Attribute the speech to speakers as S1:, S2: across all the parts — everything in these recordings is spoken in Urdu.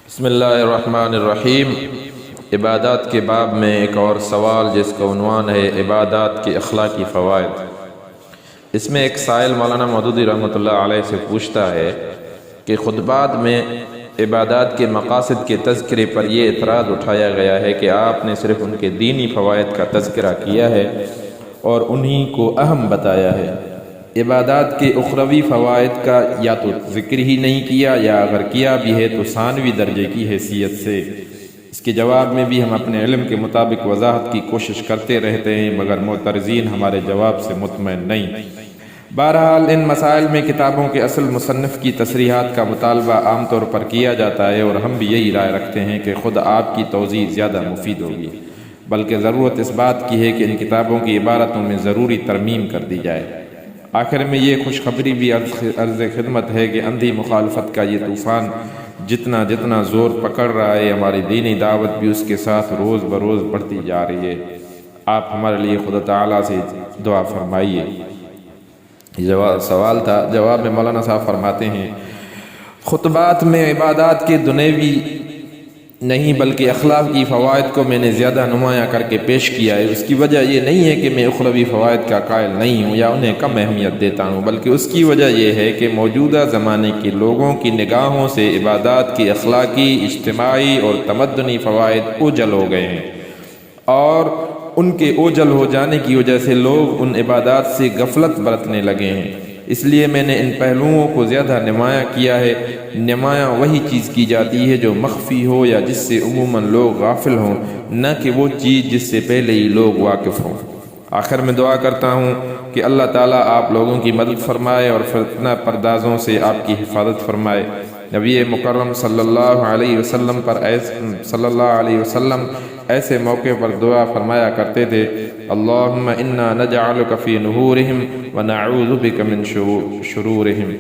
S1: بسم اللہ الرحمن الرحیم۔ عبادات کے باب میں ایک اور سوال جس کا عنوان ہے عبادات کے اخلاقی فوائد۔ اس میں ایک سائل مولانا مودودی رحمۃ اللہ علیہ سے پوچھتا ہے کہ خطبات میں عبادات کے مقاصد کے تذکرے پر یہ اعتراض اٹھایا گیا ہے کہ آپ نے صرف ان کے دینی فوائد کا تذکرہ کیا ہے اور انہی کو اہم بتایا ہے، عبادات کے اخروی فوائد کا یا تو ذکر ہی نہیں کیا یا اگر کیا بھی ہے تو ثانوی درجے کی حیثیت سے۔ اس کے جواب میں بھی ہم اپنے علم کے مطابق وضاحت کی کوشش کرتے رہتے ہیں مگر معترضین ہمارے جواب سے مطمئن نہیں۔ بہرحال ان مسائل میں کتابوں کے اصل مصنف کی تصریحات کا مطالبہ عام طور پر کیا جاتا ہے اور ہم بھی یہی رائے رکھتے ہیں کہ خود آپ کی توضیح زیادہ مفید ہوگی، بلکہ ضرورت اس بات کی ہے کہ ان کتابوں کی عبارتوں میں ضروری ترمیم کر دی جائے۔ آخر میں یہ خوشخبری بھی عرض خدمت ہے کہ اندھی مخالفت کا یہ طوفان جتنا زور پکڑ رہا ہے، ہماری دینی دعوت بھی اس کے ساتھ روز بروز بڑھتی جا رہی ہے۔ آپ ہمارے لیے خدا تعالیٰ سے دعا فرمائیے۔ سوال تھا، جواب میں مولانا صاحب فرماتے ہیں خطبات میں عبادات کے دنیوی نہیں بلکہ اخلاقی فوائد کو میں نے زیادہ نمایاں کر کے پیش کیا ہے۔ اس کی وجہ یہ نہیں ہے کہ میں اخروی فوائد کا قائل نہیں ہوں یا انہیں کم اہمیت دیتا ہوں، بلکہ اس کی وجہ یہ ہے کہ موجودہ زمانے کے لوگوں کی نگاہوں سے عبادات کے اخلاقی، اجتماعی اور تمدنی فوائد اوجھل ہو گئے ہیں، اور ان کے اوجھل ہو جانے کی وجہ سے لوگ ان عبادات سے غفلت برتنے لگے ہیں۔ اس لیے میں نے ان پہلوؤں کو زیادہ نمایاں کیا ہے۔ نمایاں وہی چیز کی جاتی ہے جو مخفی ہو یا جس سے عموماً لوگ غافل ہوں، نہ کہ وہ چیز جس سے پہلے ہی لوگ واقف ہوں۔ آخر میں دعا کرتا ہوں کہ اللہ تعالیٰ آپ لوگوں کی مدد فرمائے اور فتنہ پردازوں سے آپ کی حفاظت فرمائے۔ نبی مکرم صلی اللہ علیہ وسلم ایسے موقع پر دعا فرمایا کرتے تھے، اللہم انا نجعلک فی نحورہم ونعوذ بک من شرورہم،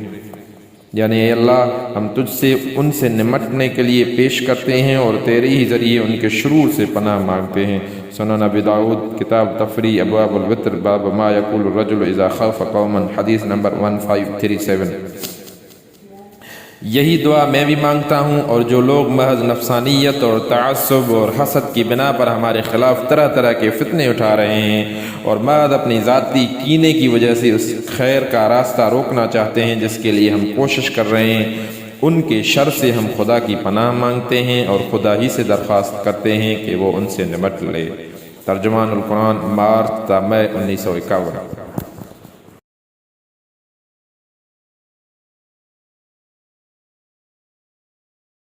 S1: یعنی اے اللہ ہم تجھ سے ان سے نمٹنے کے لیے پیش کرتے ہیں اور تیرے ہی ذریعے ان کے شرور سے پناہ مانگتے ہیں۔ سنن ابی داؤد کتاب تفریح ابواب الوتر باب ما یقول الرجل اذا خاف قوما، حدیث نمبر 1537۔ یہی دعا میں بھی مانگتا ہوں، اور جو لوگ محض نفسانیت اور تعصب اور حسد کی بنا پر ہمارے خلاف طرح طرح کے فتنے اٹھا رہے ہیں اور محض اپنی ذاتی کینے کی وجہ سے اس خیر کا راستہ روکنا چاہتے ہیں جس کے لیے ہم کوشش کر رہے ہیں، ان کے شر سے ہم خدا کی پناہ مانگتے ہیں اور خدا ہی سے درخواست کرتے ہیں کہ وہ ان سے نمٹ لے۔ ترجمان القرآن، مارچ تا مئی 1951۔